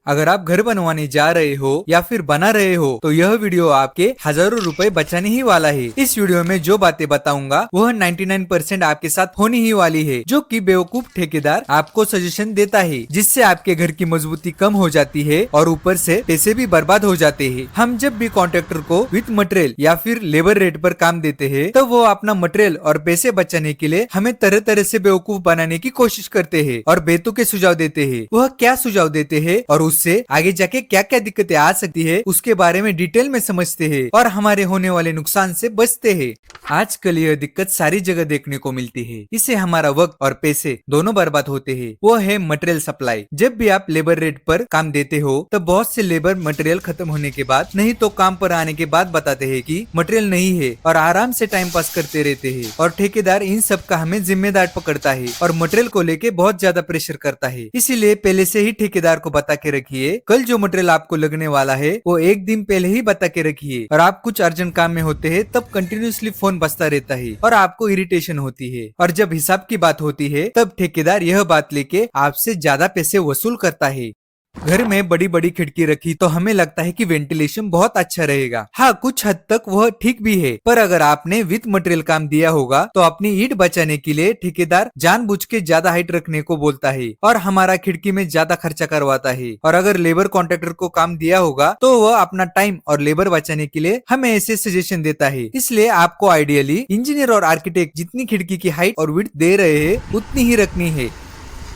अगर आप घर बनवाने जा रहे हो या फिर बना रहे हो तो यह वीडियो आपके हजारों रुपए बचाने ही वाला है। इस वीडियो में जो बातें बताऊंगा वह 99% आपके साथ होने ही वाली है, जो कि बेवकूफ ठेकेदार आपको सजेशन देता है, जिससे आपके घर की मजबूती कम हो जाती है और ऊपर से पैसे भी बर्बाद हो जाते हैं। हम जब भी कॉन्ट्रैक्टर को विथ मटेरियल या फिर लेबर रेट पर काम देते हैं तो वो अपना मटेरियल और पैसे बचाने के लिए हमें तरह तरह से बेवकूफ बनाने की कोशिश करते हैं और बेतुके सुझाव देते हैं। वह क्या सुझाव देते हैं और उससे आगे जाके क्या क्या दिक्कतें आ सकती है उसके बारे में डिटेल में समझते हैं और हमारे होने वाले नुकसान से बचते हैं। आजकल यह दिक्कत सारी जगह देखने को मिलती है। इससे हमारा वक्त और पैसे दोनों बर्बाद होते हैं। वो है मटेरियल सप्लाई। जब भी आप लेबर रेट पर काम देते हो तब बहुत से लेबर मटेरियल खत्म होने के बाद नहीं तो काम पर आने के बाद बताते हैं कि मटेरियल नहीं है और आराम से टाइम पास करते रहते हैं और ठेकेदार इन सब का हमें जिम्मेदार पकड़ता है और मटेरियल को लेके बहुत ज्यादा प्रेशर करता है। इसीलिए पहले से ही ठेकेदार को बता के रखिए कल जो मटेरियल आपको लगने वाला है वो एक दिन पहले ही बता के रखिए। और आप कुछ अर्जेंट काम में होते हैं तब कंटिन्यूअसली फोन बजता रहता है और आपको इरिटेशन होती है और जब हिसाब की बात होती है तब ठेकेदार यह बात लेके आपसे ज्यादा पैसे वसूल करता है। घर में बड़ी बड़ी खिड़की रखी तो हमें लगता है कि वेंटिलेशन बहुत अच्छा रहेगा। हाँ, कुछ हद तक वह ठीक भी है, पर अगर आपने विथ मटेरियल काम दिया होगा तो अपनी ईंट बचाने के लिए ठेकेदार जानबूझ के ज्यादा हाइट रखने को बोलता है और हमारा खिड़की में ज्यादा खर्चा करवाता है। और अगर लेबर कॉन्ट्रैक्टर को काम दिया होगा तो वह अपना टाइम और लेबर बचाने के लिए हमें ऐसे सजेशन देता है। इसलिए आपको आइडियली इंजीनियर और आर्किटेक्ट जितनी खिड़की की हाइट और विड्थ दे रहे हैं उतनी ही रखनी है।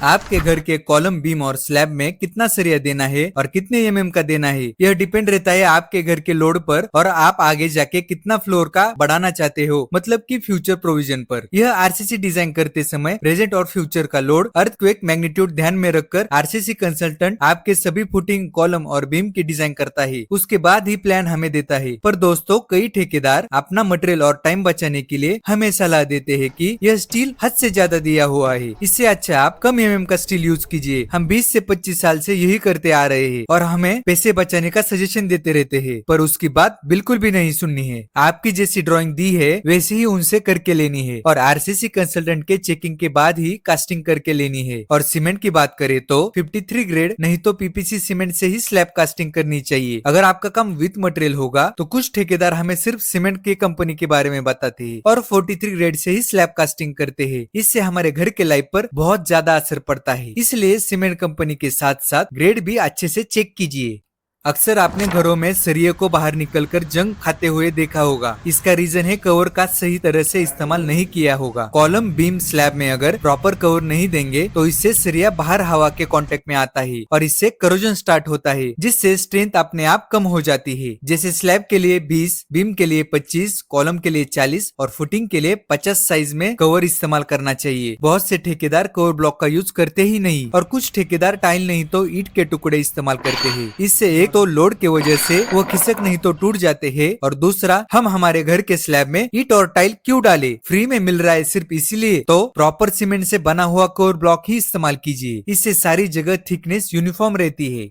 आपके घर के कॉलम, बीम और स्लैब में कितना सरिया देना है और कितने एमएम का देना है यह डिपेंड रहता है आपके घर के लोड पर और आप आगे जाके कितना फ्लोर का बढ़ाना चाहते हो, मतलब कि फ्यूचर प्रोविजन पर। यह आरसीसी डिजाइन करते समय प्रेजेंट और फ्यूचर का लोड, अर्थक्वेक मैग्नीट्यूड ध्यान में रखकर आरसीसी कंसल्टेंट आपके सभी फुटिंग, कॉलम और बीम की डिजाइन करता है। उसके बाद ही प्लान हमें देता है। पर दोस्तों, कई ठेकेदार अपना मटेरियल और टाइम बचाने के लिए हमें सलाह देते हैं कि यह स्टील हद से ज्यादा दिया हुआ है, इससे अच्छा आप कम एमएम का स्टील यूज कीजिए। हम 20 से 25 साल से यही करते आ रहे हैं और हमें पैसे बचाने का सजेशन देते रहते हैं, पर उसकी बात बिल्कुल भी नहीं सुननी है। आपकी जैसी ड्राइंग दी है वैसे ही उनसे करके लेनी है और आरसीसी कंसल्टेंट के चेकिंग के बाद ही कास्टिंग करके लेनी है। और सीमेंट की बात करें तो 53 ग्रेड नहीं तो पीपीसी सीमेंट से ही स्लैब कास्टिंग करनी चाहिए। अगर आपका काम विथ मटेरियल होगा तो कुछ ठेकेदार हमें सिर्फ सीमेंट की कंपनी के बारे में बताते हैं और 43 ग्रेड से ही स्लैब कास्टिंग करते हैं। इससे हमारे घर के लाइफ पर बहुत ज्यादा असर पड़ता है। इसलिए सीमेंट कंपनी के साथ साथ ग्रेड भी अच्छे से चेक कीजिए। अक्सर आपने घरों में सरिये को बाहर निकलकर जंग खाते हुए देखा होगा। इसका रीजन है कवर का सही तरह से इस्तेमाल नहीं किया होगा। कॉलम, बीम, स्लैब में अगर प्रॉपर कवर नहीं देंगे तो इससे सरिया बाहर हवा के कांटेक्ट में आता है और इससे करोजन स्टार्ट होता है, जिससे स्ट्रेंथ अपने आप कम हो जाती है। जैसे स्लैब के लिए 20, बीम के लिए 25, कॉलम के लिए 40 और फुटिंग के लिए 50 साइज में कवर इस्तेमाल करना चाहिए। बहुत से ठेकेदार कवर ब्लॉक का यूज करते ही नहीं और कुछ ठेकेदार टाइल नहीं तो ईंट के टुकड़े इस्तेमाल करते हैं। इससे एक तो लोड की वजह से वो खिसक नहीं तो टूट जाते हैं और दूसरा, हम हमारे घर के स्लैब में ईंट और टाइल क्यों डालें? फ्री में मिल रहा है सिर्फ इसीलिए। तो प्रॉपर सीमेंट से बना हुआ कोर ब्लॉक ही इस्तेमाल कीजिए। इससे सारी जगह थिकनेस यूनिफॉर्म रहती है।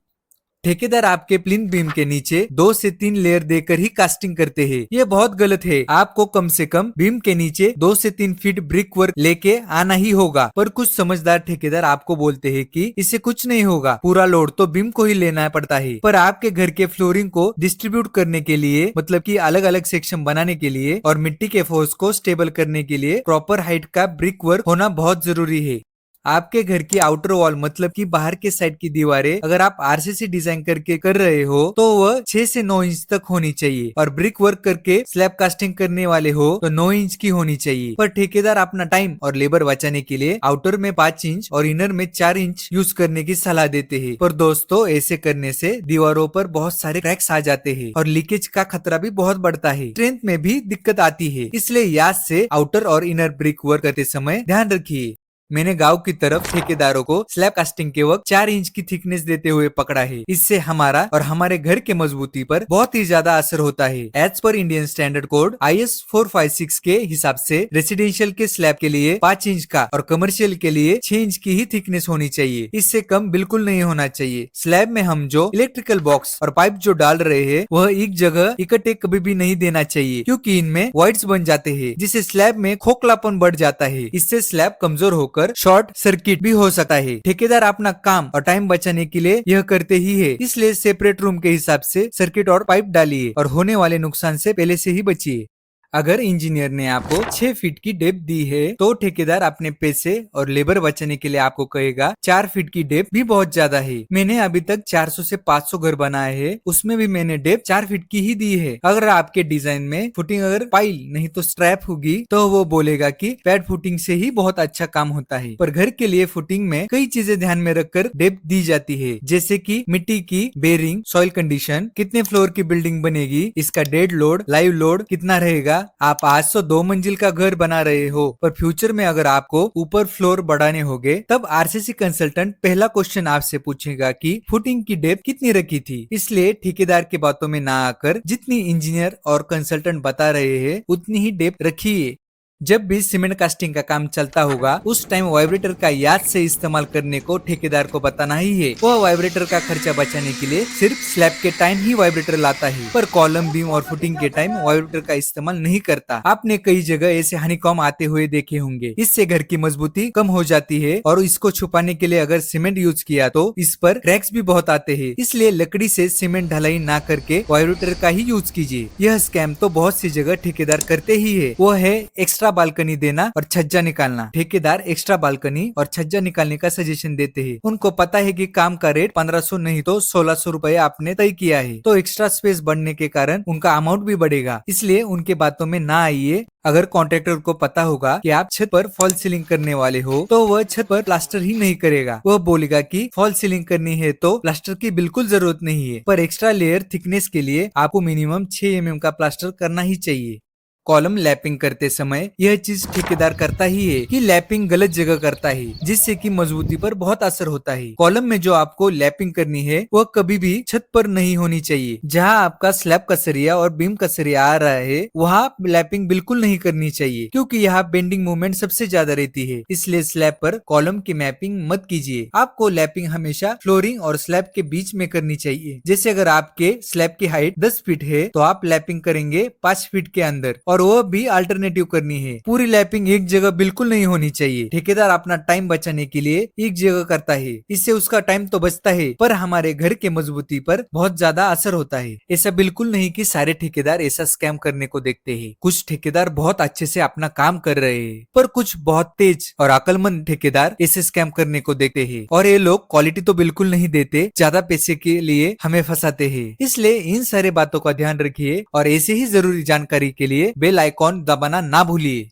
ठेकेदार आपके प्लिंथ बीम के नीचे 2 से 3 लेयर देकर ही कास्टिंग करते हैं। ये बहुत गलत है। आपको कम से कम बीम के नीचे 2 से 3 फीट ब्रिक वर्क लेके आना ही होगा। पर कुछ समझदार ठेकेदार आपको बोलते हैं कि इससे कुछ नहीं होगा, पूरा लोड तो बीम को ही लेना पड़ता है। पर आपके घर के फ्लोरिंग को डिस्ट्रीब्यूट करने के लिए, मतलब कि अलग अलग सेक्शन बनाने के लिए और मिट्टी के फोर्स को स्टेबल करने के लिए प्रॉपर हाइट का ब्रिक वर्क होना बहुत जरूरी है। आपके घर की आउटर वॉल, मतलब कि बाहर के साइड की दीवारें अगर आप आरसीसी डिजाइन करके कर रहे हो तो वह 6 से 9 इंच तक होनी चाहिए और ब्रिक वर्क करके स्लैब कास्टिंग करने वाले हो तो 9 इंच की होनी चाहिए। पर ठेकेदार अपना टाइम और लेबर बचाने के लिए आउटर में 5 इंच और इनर में 4 इंच यूज करने की सलाह देते हैं। पर दोस्तों, ऐसे करने से दीवारों पर बहुत सारे क्रैक्स आ जाते हैं और लीकेज का खतरा भी बहुत बढ़ता है। स्ट्रेंथ में भी दिक्कत आती है। इसलिए याद से आउटर और इनर ब्रिक वर्क करते समय ध्यान रखिए। मैंने गांव की तरफ ठेकेदारों को स्लैब कास्टिंग के वक्त 4 इंच की थिकनेस देते हुए पकड़ा है। इससे हमारा और हमारे घर के मजबूती पर बहुत ही ज्यादा असर होता है। As per Indian standard code IS 456 के हिसाब से रेसिडेंशियल के स्लैब के लिए 5 इंच का और कमर्शियल के लिए 6 इंच की ही थिकनेस होनी चाहिए। इससे कम बिल्कुल नहीं होना चाहिए। स्लैब में हम जो इलेक्ट्रिकल बॉक्स और पाइप जो डाल रहे हैं वह एक जगह इकट्ठे कभी भी नहीं देना चाहिए, क्योंकि इनमें वॉइड्स बन जाते हैं जिससे स्लैब में खोखलापन बढ़ जाता है। इससे स्लैब कमजोर होकर होकर शॉर्ट सर्किट भी हो सकता है। ठेकेदार अपना काम और टाइम बचाने के लिए यह करते ही है, इसलिए सेपरेट रूम के हिसाब से सर्किट और पाइप डालिए और होने वाले नुकसान से पहले से ही बचिए। अगर इंजीनियर ने आपको 6 फीट की डेप्थ दी है तो ठेकेदार अपने पैसे और लेबर बचाने के लिए आपको कहेगा 4 फीट की डेप्थ भी बहुत ज्यादा है। मैंने अभी तक 400 से 500 घर बनाए हैं, उसमें भी मैंने डेप्थ 4 फीट की ही दी है। अगर आपके डिजाइन में फुटिंग अगर पाइल नहीं तो स्ट्रैप होगी तो वो बोलेगा कि पैड फुटिंग से ही बहुत अच्छा काम होता है। पर घर के लिए फुटिंग में कई चीजें ध्यान में रखकर डेप्थ दी जाती है, जैसे कि मिट्टी की बेरिंग, सॉइल कंडीशन, कितने फ्लोर की बिल्डिंग बनेगी, इसका डेड लोड, लाइव लोड कितना रहेगा। आप आज तो 2 मंजिल का घर बना रहे हो, पर फ्यूचर में अगर आपको ऊपर फ्लोर बढ़ाने होंगे तब आरसीसी कंसल्टेंट पहला क्वेश्चन आपसे पूछेगा कि फुटिंग की डेप्थ कितनी रखी थी। इसलिए ठेकेदार के बातों में ना आकर जितनी इंजीनियर और कंसल्टेंट बता रहे हैं उतनी ही डेप्थ रखिए। जब भी सीमेंट कास्टिंग का काम चलता होगा उस टाइम वाइब्रेटर का याद से इस्तेमाल करने को ठेकेदार को बताना ही है। वह वाइब्रेटर का खर्चा बचाने के लिए सिर्फ स्लैब के टाइम ही वाइब्रेटर लाता है, पर कॉलम, बीम और फुटिंग के टाइम वाइब्रेटर का इस्तेमाल नहीं करता। आपने कई जगह ऐसे हनीकॉम आते हुए देखे होंगे। इससे घर की मजबूती कम हो जाती है और इसको छुपाने के लिए अगर सीमेंट यूज किया तो इस पर क्रैक्स भी बहुत आते हैं। इसलिए लकड़ी से सीमेंट ढलाई ना करके वाइब्रेटर का ही यूज कीजिए। यह स्कैम तो बहुत सी जगह ठेकेदार करते ही है, वो है एक्स्ट्रा बालकनी देना और छज्जा निकालना। ठेकेदार एक्स्ट्रा बालकनी और छज्जा निकालने का सजेशन देते हैं। उनको पता है कि काम का रेट 1500 नहीं तो 1600 रुपए आपने तय किया है, तो एक्स्ट्रा स्पेस बढ़ने के कारण उनका अमाउंट भी बढ़ेगा, इसलिए उनके बातों में ना आइए। अगर कॉन्ट्रैक्टर को पता होगा कि आप छत पर फॉल सीलिंग करने वाले हो तो वह छत पर प्लास्टर ही नहीं करेगा। वह बोलेगा कि फॉल सीलिंग करनी है तो प्लास्टर की बिल्कुल जरूरत नहीं है, पर एक्स्ट्रा लेयर थिकनेस के लिए आपको मिनिमम 6 mm का प्लास्टर करना ही चाहिए। कॉलम लैपिंग करते समय यह चीज ठेकेदार करता ही है कि लैपिंग गलत जगह करता है, जिससे कि मजबूती पर बहुत असर होता है। कॉलम में जो आपको लैपिंग करनी है वह कभी भी छत पर नहीं होनी चाहिए। जहां आपका स्लैब का सरिया और बीम का सरिया आ रहा है वहां लैपिंग बिल्कुल नहीं करनी चाहिए, क्योंकि यहाँ बेंडिंग मूवमेंट सबसे ज्यादा रहती है। इसलिए स्लैब पर कॉलम की मैपिंग मत कीजिए। आपको लैपिंग हमेशा फ्लोरिंग और स्लैब के बीच में करनी चाहिए। जैसे अगर आपके स्लैब की हाइट 10 फीट है तो आप लैपिंग करेंगे 5 फीट के अंदर, और वो भी अल्टरनेटिव करनी है। पूरी लैपिंग एक जगह बिल्कुल नहीं होनी चाहिए। ठेकेदार अपना टाइम बचाने के लिए एक जगह करता है, इससे उसका टाइम तो बचता है पर हमारे घर के मजबूती पर बहुत ज्यादा असर होता है। ऐसा बिल्कुल नहीं कि सारे ठेकेदार ऐसा स्कैम करने को देखते हैं। कुछ ठेकेदार बहुत अच्छे से अपना काम कर रहे हैं, पर कुछ बहुत तेज और अक्लमंद ठेकेदार ऐसे स्कैम करने को देखते हैं, और ये लोग क्वालिटी तो बिल्कुल नहीं देते, ज्यादा पैसे के लिए हमें फंसाते हैं। इसलिए इन सारे बातों का ध्यान रखिए और ऐसे ही जरूरी जानकारी के लिए बेल आइकॉन दबाना ना भूलिए।